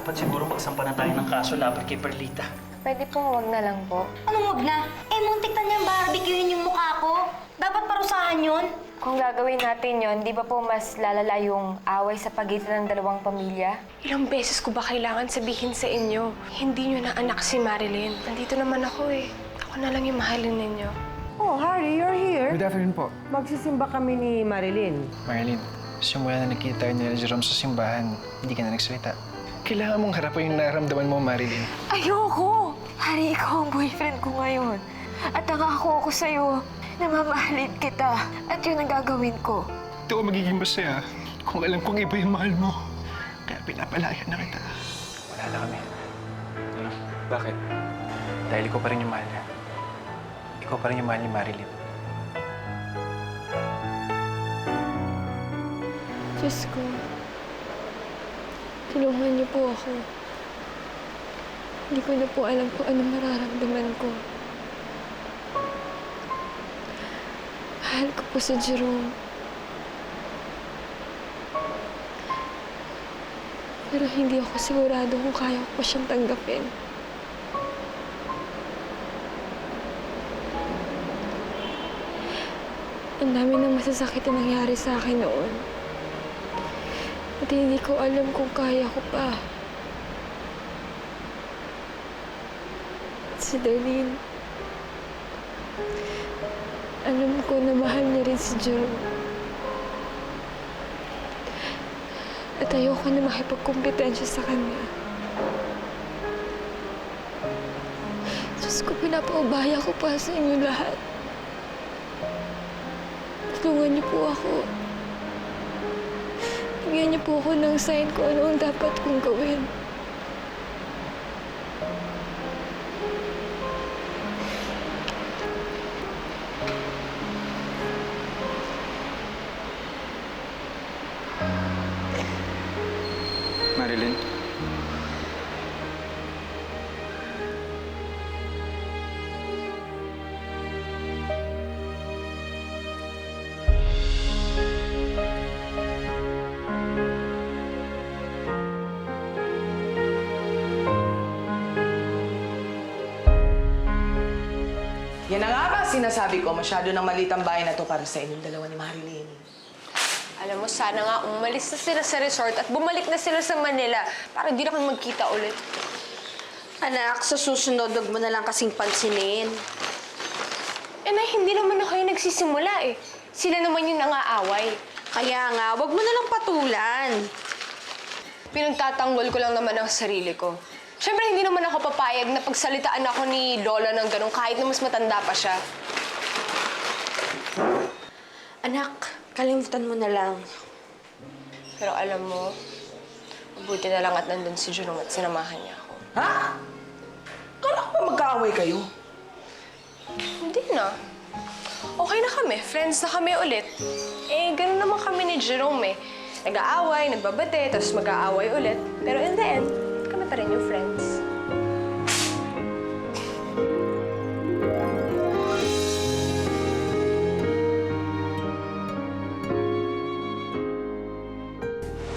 Dapat siguro magsampa na tayo ng kaso laban kay Perlita. Pwede po wag na lang po. Anong wag na? Eh, muntik na niyang barbecuein yung mukha ko. Dapat parusahan yun. Kung gagawin natin yon, di ba po mas lalala yung away sa pagitan ng dalawang pamilya? Ilang beses ko ba kailangan sabihin sa inyo, hindi nyo na anak si Marilyn. Nandito naman ako eh. Ako na lang yung mahalin ninyo. Oh, Harry, you're here. Good afternoon po. Magsisimba kami ni Marilyn. Marilyn, simula na nakita tayo ni Jerome sa simbahan, hindi ka na nagsalita. Kailangan mong harapin yung nararamdaman mo, Marilyn. Ayoko! Hari, ikaw ang boyfriend ko ngayon. At nangako ako sa'yo na mamahalin kita. At yun ang gagawin ko. Ito ako magiging masaya kung alam kong iba yung mahal mo. Kaya pinapalaya na kita. Wala na kami. Ano? Bakit? Dahil ikaw pa rin yung mahal niya. Ikaw pa rin yung mahal ni Marilyn. Diyos ko, tulungan niyo po ako. Hindi ko na po alam kung ano mararamdaman ko. Mahal ko po si Jerome. Pero hindi ako sigurado kung kaya ko pa siyang tanggapin. Ang dami ng masasakit na nangyari sa akin noon. At hindi ko alam kung kaya ko pa. Si Darlene, alam ko na mahal niya rin si Jerome. At ayoko na makipagkumpetensya sa kanya. Diyos ko, pinapaubaya ko pa sa inyo lahat. Tulungan niyo po ako. Bigyan niyo po ako ng sign kung ano ang dapat kong gawin. Marilyn? Yan na nga ba, sinasabi ko, masyado nang maliit ang bahay na to para sa inyong dalawa ni Marilyn. Alam mo, sana nga umalis na sila sa resort at bumalik na sila sa Manila para hindi na kami magkita ulit. Anak, sa susunod, wag mo na lang kasing pansinin. Eh, na hindi naman na kayo nagsisimula eh. Sila naman yung nangaaway. Kaya nga, wag mo na lang patulan. Pinagtatanggol ko lang naman ang sarili ko. Siyempre, hindi naman ako papayag na pagsalitaan ako ni Lola ng ganun kahit na mas matanda pa siya. Anak, kalimutan mo na lang. Pero alam mo, mabuti na lang at nandun si Jerome at sinamahan niya ako. Ha? Kala ko ba magkaaway kayo? Hindi na. Okay na kami. Friends na kami ulit. Eh, ganun naman kami ni Jerome eh. Nag-aaway, nagbabate, tapos mag-aaway ulit. Pero in the end, kami pa rin yung friends.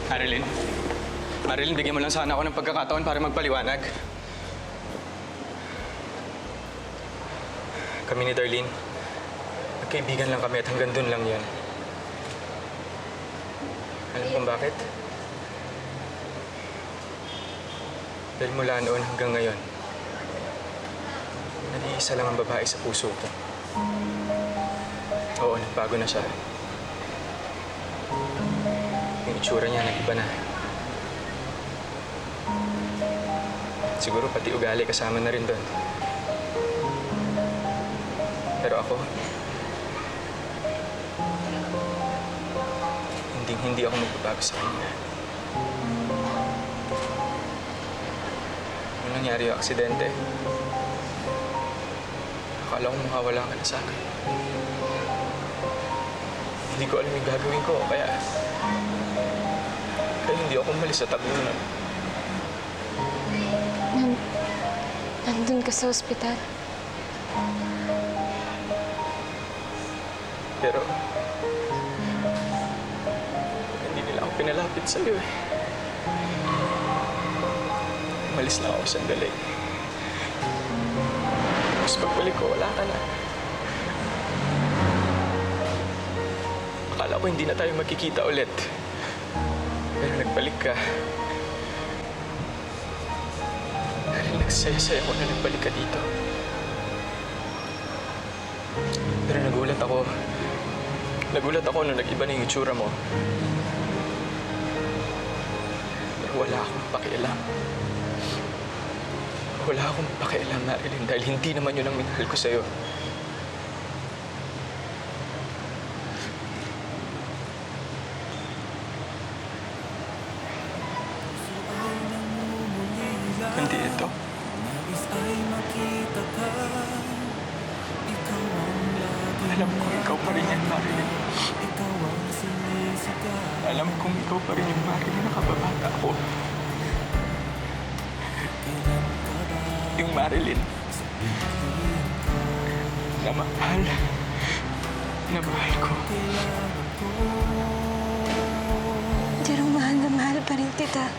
Marilyn? Marilyn, bigyan mo lang sana ako ng pagkakataon para magpaliwanag. Kami ni Darlene, magkaibigan lang kami at hanggang dun lang yun. Alam kung bakit? Dahil mula noon hanggang ngayon, nag-iisa lang ang babae sa puso ko. Oo, nagbago na siya. Yung itsura niya, nag-iba na. Siguro pati ugali kasama na rin doon. Pero ako, hindi ako magbabago sa kanya. Nung nangyari yung aksidente, akala ko mawawala ka na sa akin. Hindi ko alam yung gagawin ko, kaya hindi ako umalis sa tabi mo na. Nandun ka sa ospital. Pero, hindi nila ako pinalapit sa'yo eh. umalis lang ako sandali. Tapos pagbalik ko, wala ka na. Akala ko hindi na tayo magkikita ulit. Pero nagbalik ka. Dahil nagsaya-saya ko na nagbalik ka dito. Pero nagulat ako. Nagulat ako nung nag-iba na yung itsura mo. Pero wala akong pakialam. Wala akong pakialam, Marilyn, dahil hindi naman yun ang minahal ko sa'yo. Hindi ito. Alam ko ikaw pa rin yan, Marilyn. Alam kong ikaw pa rin yung Marilyn na kababata ko. Yung Marilyn na mahal ko. Jerome, mahal na mahal pa rin kita.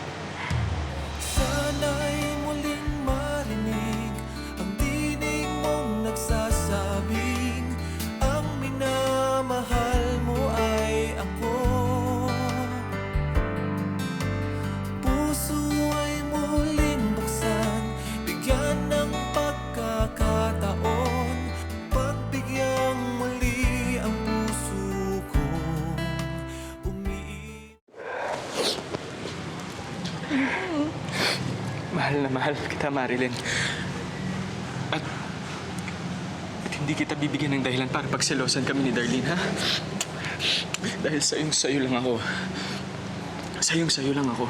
Sana'y muling marinig ang tinig mong nagsasabing ang minamahal mo ay ako. Puso ay muling buksan, bigyan ng pagkakataon, pagbigyang muli ang puso ko Mahal na mahal kita, Marilyn. At hindi kita bibigyan ng dahilan para pagselosan kami ni Darlene, ha? Dahil sa'yo lang ako. Sa'yo lang ako.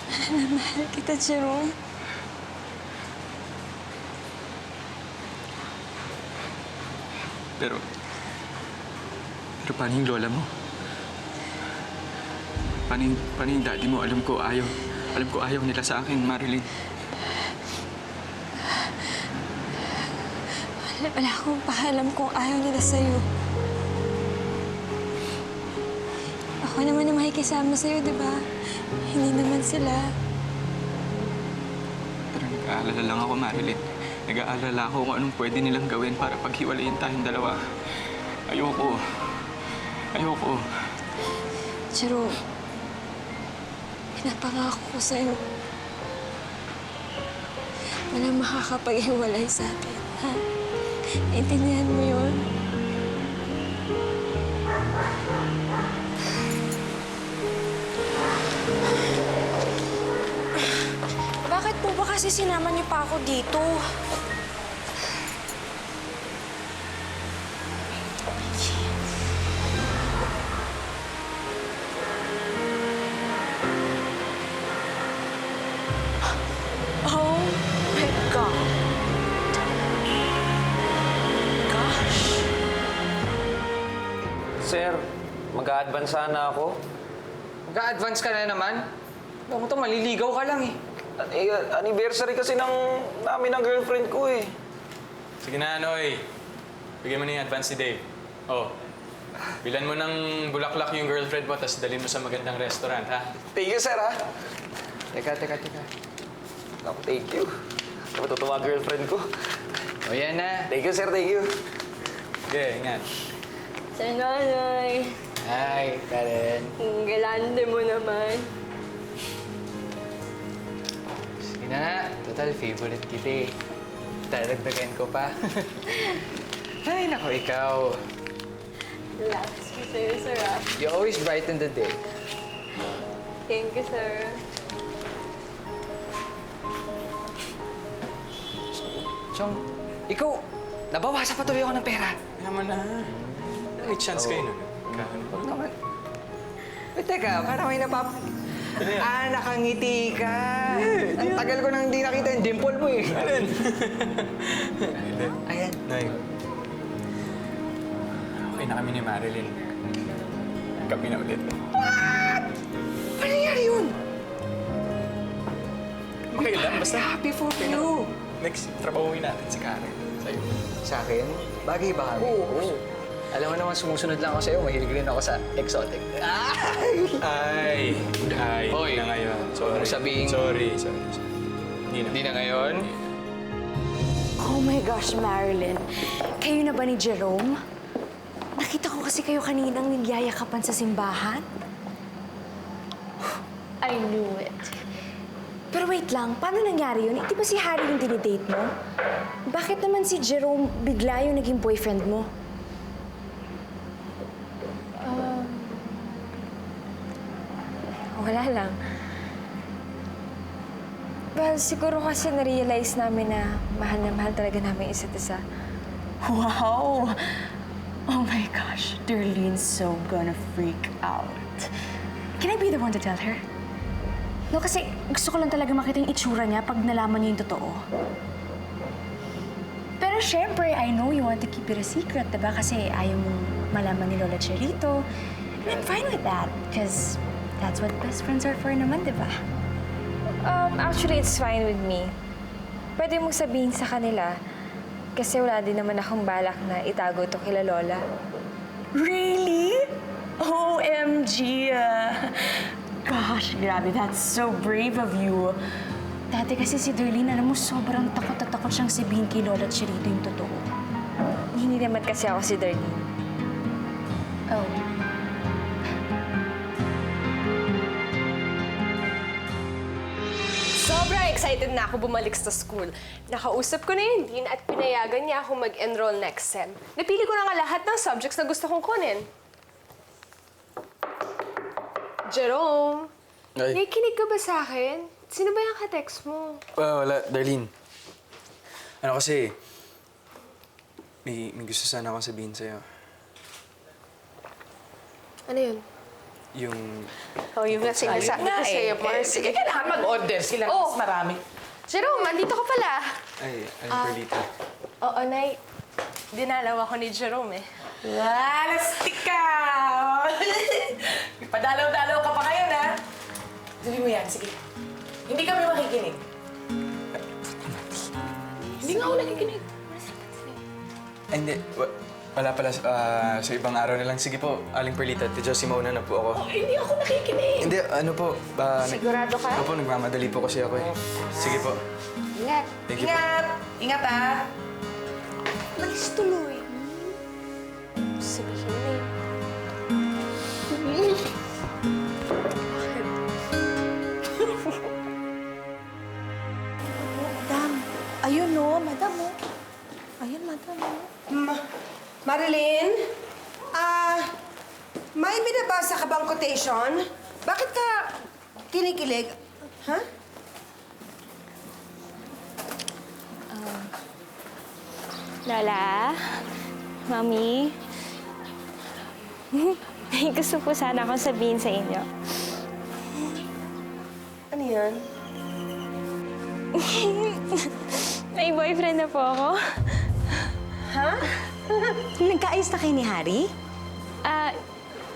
Mahal na mahal kita, Jerome. Pero paano yung lola mo? Paano yung daddy mo? Alam ko ayaw nila sa akin, Marilyn. Wala akong pakialam kung ayaw nila sa'yo. Ako naman ang makikisama sa'yo, di ba? Hindi naman sila. Pero nag-aalala lang ako, Marilyn. Nag-aalala ako kung anong pwede nilang gawin para paghiwalayin tayong dalawa. Ayoko. Jerome, pinapangako ko sa'yo. Walang makakapaghiwalay sa atin, ha? Naintindihan mo yun? Bakit po ba kasi sinama niyo pa ako dito? Oh my God. Gosh. Sir, mag-a-advance sana ako. Mag-a-advance ka na naman? Alam mo to, maliligaw ka lang eh. Anniversary kasi namin ng girlfriend ko eh. Sige na, Noy. Bigyan mo na yung advance ni Dave. Oh. Bilan mo ng bulaklak yung girlfriend mo, tapos dalhin mo sa magandang restaurant, ha? Thank you, sir, ha? Teka. Naku, thank you. Matutuwa girlfriend ko. O yan na. Thank you, sir, thank you. Sige, ingat. Sa nanay. Hi, Karen. Ang galante mo naman. Sige na nga. Total, favorite kita eh. Dadagdagan ko pa. Ay, nako, ikaw. Relax ko sa'yo, sir, ah. You always brighten the day. Thank you, sir. Chong, ikaw, nabawasan pa tuloy ako ng pera. Yaman na. May chance kayo nun. Huwag naman. Eh, teka, parang may nakangiti ka. Ang tagal ko nang hindi nakita yung dimple mo eh. Ayan. Nay. Okay na kami ni Marilyn. Kami na ulit. What? Paano nangyari yun? Okay lang, basta. Happy for you. Next, trabahuin natin si Karen. Sa'yo. Sa akin, bagay ba kami? Oo. Alam mo naman, sumusunod lang ako sa'yo. Mahilig rin ako sa exotic. Ay, Hoy, hindi na ngayon. huwag mong sabihin- Sorry. Hindi na ngayon. Oh my gosh, Marilyn. Kayo na ba ni Jerome? Nakita ko kasi kayo kaninang nagyayakapan sa simbahan. I knew it. Pero wait lang, paano nangyari yun? Di ba si Harry yung dinidate mo? Bakit naman si Jerome bigla yung naging boyfriend mo? Wala lang. Well, siguro kasi na-realize namin na mahal talaga namin isa't isa. Wow! Oh my gosh, Darlene's so gonna freak out. Can I be the one to tell her? No, kasi gusto ko lang talaga makita yung itsura niya pag nalaman niya yung totoo. Pero syempre, I know you want to keep it a secret, diba? Kasi ayaw mong malaman ni Lola Cherito. And I'm fine with that, because that's what best friends are for naman, diba? Actually, it's fine with me. Pwede mong sabihin sa kanila, kasi wala din naman akong balak na itago to kila Lola. Really? OMG! Gosh, grabe, that's so brave of you. Dati kasi si Darlene, alam mo, sobrang takot na takot siyang sabihin kay Lola at Cherito yung totoo. Hindi naman kasi ako si Darlene. Oh. Sobrang excited na ako bumalik sa school. Nakausap ko na yung dean at pinayagan niya ako mag-enroll next sem. Napili ko na nga lahat ng subjects na gusto kong kunin. Jerome, nakikinig ka ba sa akin? Sino ba yung ka-text mo? Wala, Darlene. Ano kasi, may gusto sana akong sabihin sa'yo. Ano yun? Yung... Yung sinasabi ko sa'yo, Mars. Sige, kailangan mag-order sila. Oh. Mas marami. Jerome, andito ka pala. Ay, Perlita. Oo, Nay. Dinalaw ako ni Jerome eh. Lastik ka! Padalaw-dalaw ka pa ngayon, ha? Sabi mo yan, sige. Hindi kami makikinig. Hindi nga ako nakikinig. Ay, hindi. Wala pala. Sa ibang araw na lang. Sige po, Aling Perlita. Tiyo, si Mauna na po ako. Hindi ako nakikinig. Hindi, ano po. Sigurado ka? Opo, nagmamadali po kasi ako eh. Sige po. Ingat. Thank you po. Ingat! Ingat, ha? Malis tuloy. Sabihin na Madam, ayun no, madam oh. Ayun, madam oh. Marilyn? May binabasa ka bang quotation? Bakit ka kinikilig? Ha? Lola, Mami, may gusto po sana akong sabihin sa inyo. Ano yan? May boyfriend na po ako. Ha? Nagkaayos na kayo ni Harry?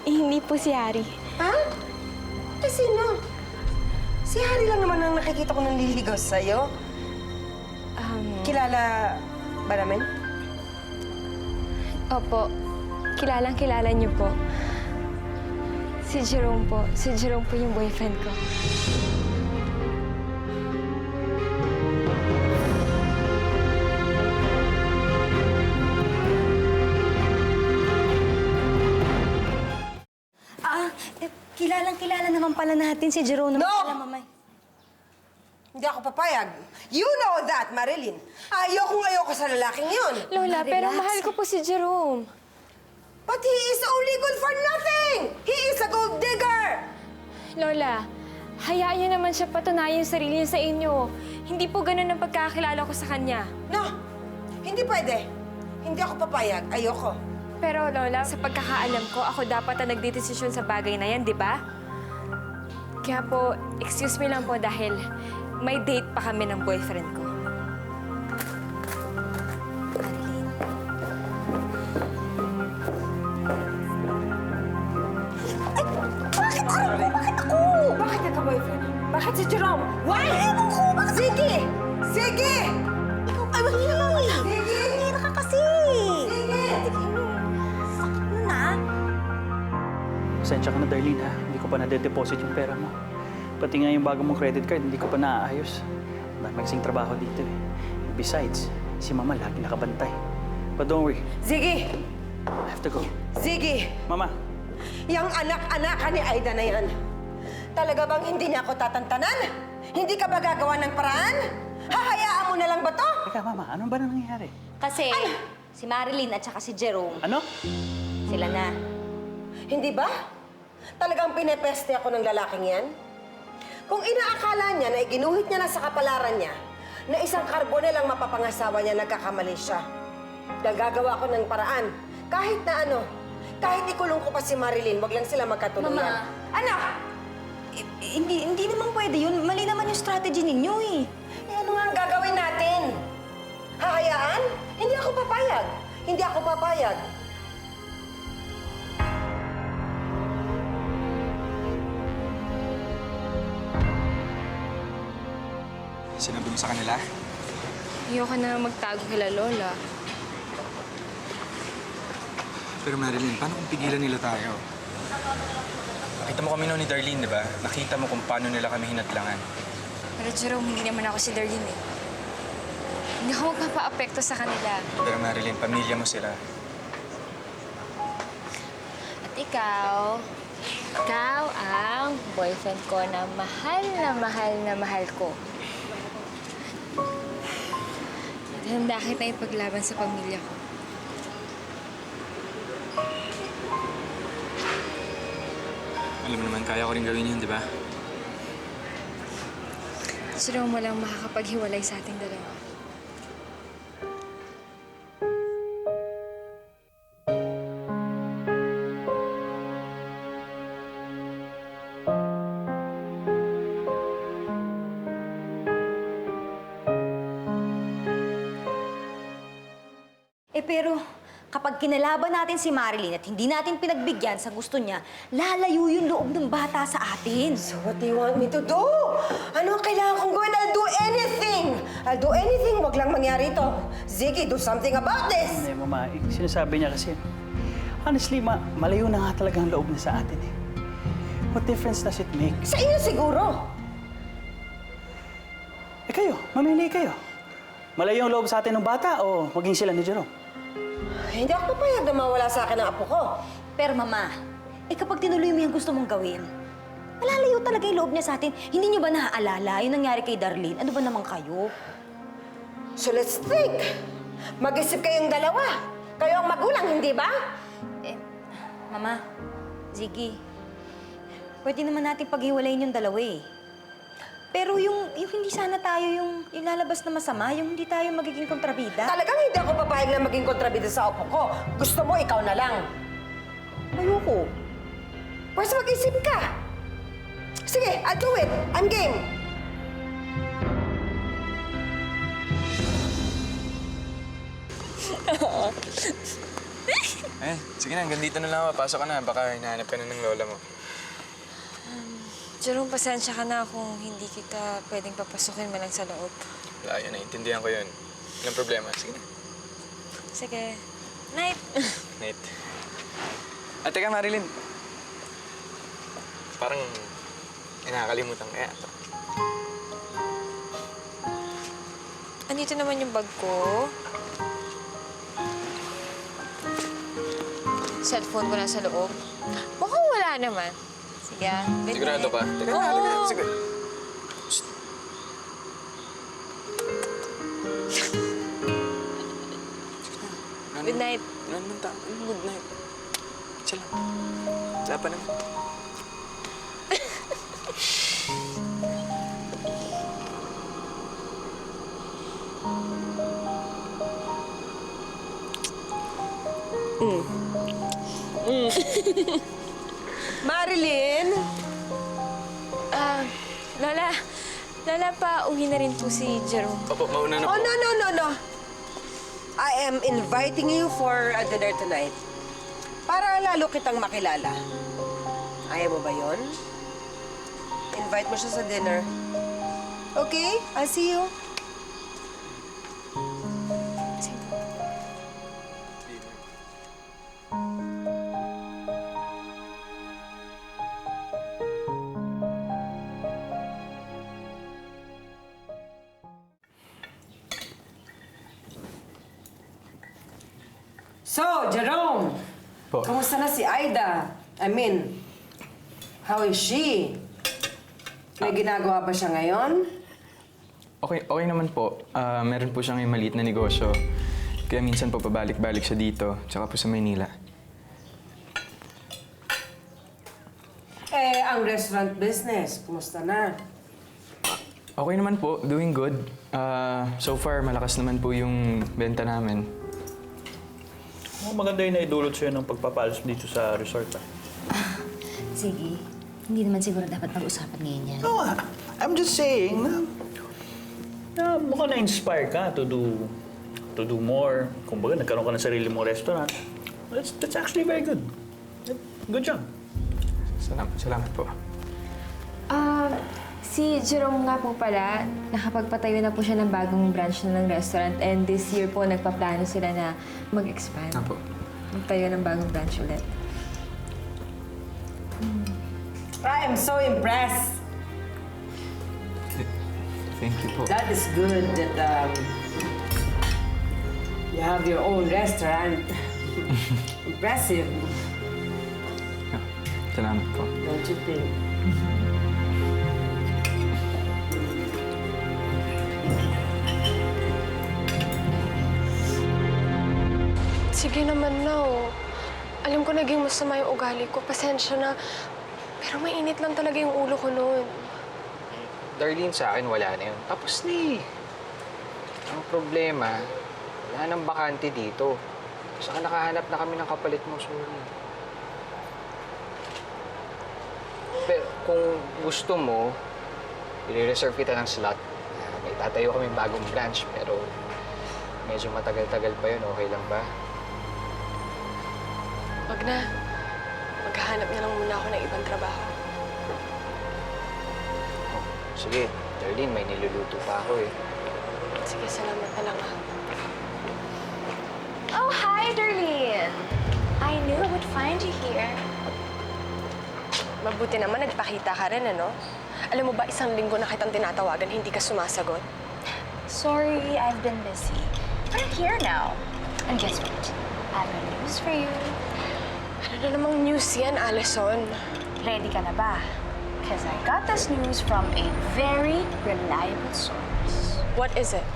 Hindi po si Harry. Ha? Eh, sino? Si Harry lang naman ang nakikita ko nanliligaw sa'yo. Kilala ba namin? Opo, kilalang-kilala niyo po. Si Jerome po. Si Jerome po yung boyfriend ko. Kilalang-kilala naman pala natin si Jerome. No! Pala, mamay. Hindi ako papayag. You know that, Marilyn. Ayoko sa lalaking yun. Lola, pero Relax. mahal ko po si Jerome. But he is only good for nothing! He is a gold digger! Lola, hayaan niyo naman siya patunayan yung sarili niya sa inyo. Hindi po ganun ang pagkakakilala ko sa kanya. No! Hindi pwede. Hindi ako papayag. Ayoko. Pero Lola, sa pagkakaalam ko, ako dapat ang nagdedesisyon sa bagay na yan, di ba? Kaya po, excuse me lang po dahil may date pa kami ng boyfriend ko. Bakit nagka-boyfriend? Bakit si Jerome? Why? Ewan ko! Sige! Sige! Ay, wag niyo naman wala. Sige! Hindi ka kasi. Sige! Darlene, ha? Hindi ko pa na-deposit yung pera mo. Pati nga yung bago mong credit card, hindi ko pa naaayos. Dahil magsing trabaho dito eh. Besides, si Mama lagi nakabantay. But don't worry, Ziggy! I have to go. Ziggy! Mama, Yang anak-anak ni Aida na yan. Talaga bang hindi niya ako tatantanan? Hindi ka ba gagawa ng paraan? Hahayaan mo na lang ba to? teka Mama, ano ba na nangyayari? Kasi si Marilyn at saka si Jerome, Ano? sila na. Hindi ba? Talagang pinepeste ako ng lalaking yan? Kung inaakala niya na iginuhit niya na sa kapalaran niya, na isang karbone lang mapapangasawa niya, nagkakamali siya. Dahil gagawa ko ng paraan. Kahit na ano, kahit ikulong ko pa si Marilyn, wag lang sila magkatuluyan. Mama. Anak! Hindi naman pwede yun. Mali naman yung strategy ninyo eh. Eh, ano nga ang gagawin natin? Hahayaan? Hindi ako papayag. Hindi ako papayag. Sinabi mo sa kanila? Ayoko na magtago kila Lola. Pero Marilyn, paano kung pigilan nila tayo? Nakita mo kami noon ni Darlene, di ba? Nakita mo kung paano nila kami hinadlangan. Pero Jerome, hindi naman ako si Darlene eh. Hindi ako magpapa-apekto sa kanila. Pero Marilyn, pamilya mo sila. At ikaw ang boyfriend ko na mahal na mahal ko. Handa kita ipaglaban sa pamilya ko. Alam mo naman, kaya ko rin gawin yun, di ba? Jerome, walang makakapaghiwalay sa ating dalawa. Pero kapag kinalaban natin si Marilyn at hindi natin pinagbigyan sa gusto niya, lalayo yung loob ng bata sa atin. So what do you want me to do? Ano ang kailangan kong gawin? I'll do anything! I'll do anything. Huwag lang mangyari ito. Ziggy, do something about this! Hindi, Mama. Sinasabi niya kasi, honestly, malayo na nga talaga ang loob niya sa atin eh. What difference does it make? Sa inyo siguro. Eh kayo, mamili kayo. Malayo ang loob sa atin ng bata o maging sila ni Jerome? Hindi ako papayag na mawala sa akin ang apo ko. Pero Mama, kapag tinuloy mo yung gusto mong gawin, malalayo talaga yung loob niya sa atin. Hindi niyo ba naaalala yung nangyari kay Darlene? Ano ba naman kayo? So let's think. Mag-isip kayong dalawa. Kayo ang magulang, hindi ba? Mama, Ziggy, pwede naman natin paghiwalayin yung dalawa eh. Pero yung hindi sana tayo yung lalabas na masama, yung hindi tayo magiging kontrabida. Talagang hindi ako papayag na maging kontrabida sa apo ko. Gusto mo, ikaw na lang. Ayoko. Pwes mag-isip ka. Sige, I'll do it. I'm game. Sige na, hanggang dito na lang ako. Pasok ka na. Baka hinahanap ka na ng lola mo. Jerome, pasensya ka na kung hindi kita pwedeng papasukin man lang sa loob. Wala yun, naiintindihan ko yun. Walang problema. Sige na. Sige. Night! Nate. At teka, Marilyn. Parang nakakalimutan kaya ito. Andito naman yung bag ko. Cellphone ko na sa loob. Mukhang wala naman. Sige, good Sigurado night. ka? Teka, Oo. sige. Good night. Ano naman tama? Good night. Isa lang. Wala pa naman. Marilyn? Lola, pauwi na rin po si Jerome. Opo, mauna na po. Oh, no. I am inviting you for a dinner tonight. Para lalo kitang makilala. Ayaw mo ba yun? Invite mo siya sa dinner. Okay? I'll see you. So, Jerome, Po. kamusta na si Aida? I mean, how is she? May ginagawa ba siya ngayon? Okay naman po. Meron po siyang may maliit na negosyo. Kaya minsan po pabalik-balik siya dito, tsaka po sa Maynila. Eh, ang restaurant business, kumusta na? Okay naman po, doing good. So far, malakas naman po yung benta namin. Maganda yung naidulot sa'yo ng pagpapalos dito sa resort, ah. Sige, hindi naman siguro dapat pag-usapan ngayon yan. No, I'm just saying na mukhang na-inspire ka to do more. Kumbaga, nagkaroon ka ng sarili mong restaurant. That's actually very good. Good job. Salamat po. Si Jerome nga po pala, nakapagpatayo na po siya ng bagong branch na ng restaurant and this year po nagpaplano sila na mag-expand. Apo. Magtayo ng bagong branch ulit. I am so impressed. Thank you po. That is good that you have your own restaurant. Impressive, Salamat po. don't you think? Sige naman na, oh. Alam ko naging masama yung ugali ko. Pasensya na. Pero mainit lang talaga yung ulo ko noon. Darlene, sa akin wala na yun. Tapos na eh. Ang problema, wala nang bakante dito. Saka nakahanap na kami ng kapalit mo, sorry. Pero kung gusto mo, i-reserve kita ng slot. May tatayo kami bagong branch, pero medyo matagal-tagal pa yun. Okay lang ba? Wag na. Maghahanap na lang muna ako ng ibang trabaho. Oh, sige, Darlene, may niluluto pa ako eh. Sige, salamat na lang, ah. Oh, hi, Darlene! I knew I would find you here. Mabuti naman nagpakita ka rin, ano? Alam mo ba, 1 linggo na kitang tinatawagan, hindi ka sumasagot? Sorry, I've been busy. But I'm here now. And guess what? I have good news for you. Ano na namang news yan, Allison? Ready ka na ba? Because I got this news from a very reliable source. What is it?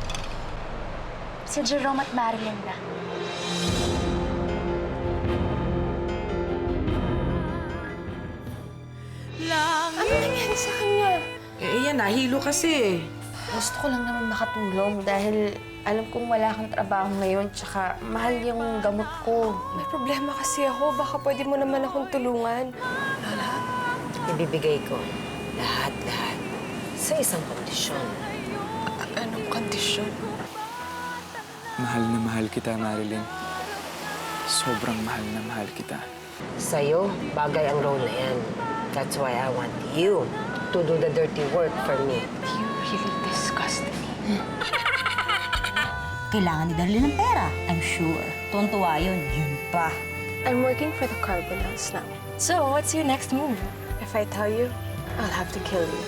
Si Jerome at Marilyn na. Ano nangyari sa kanya? Eh, yan, nahilo kasi. Gusto ko lang naman makatulong dahil alam kong wala kang trabaho ngayon tsaka mahal yung gamot ko. May problema kasi ako. Baka pwede mo naman akong tulungan. Lola, ibibigay ko lahat-lahat sa isang kondisyon. Anong kondisyon? Mahal na mahal kita, Marilyn. Sobrang mahal na mahal kita. Sa'yo, bagay ang role na yan. That's why I want you to do the dirty work for me. You really disgust me. Kailangan ni Darlene ng pera, I'm sure. Tuntua yun, yun pa. I'm working for the Carbonells now. So, what's your next move? If I tell you, I'll have to kill you.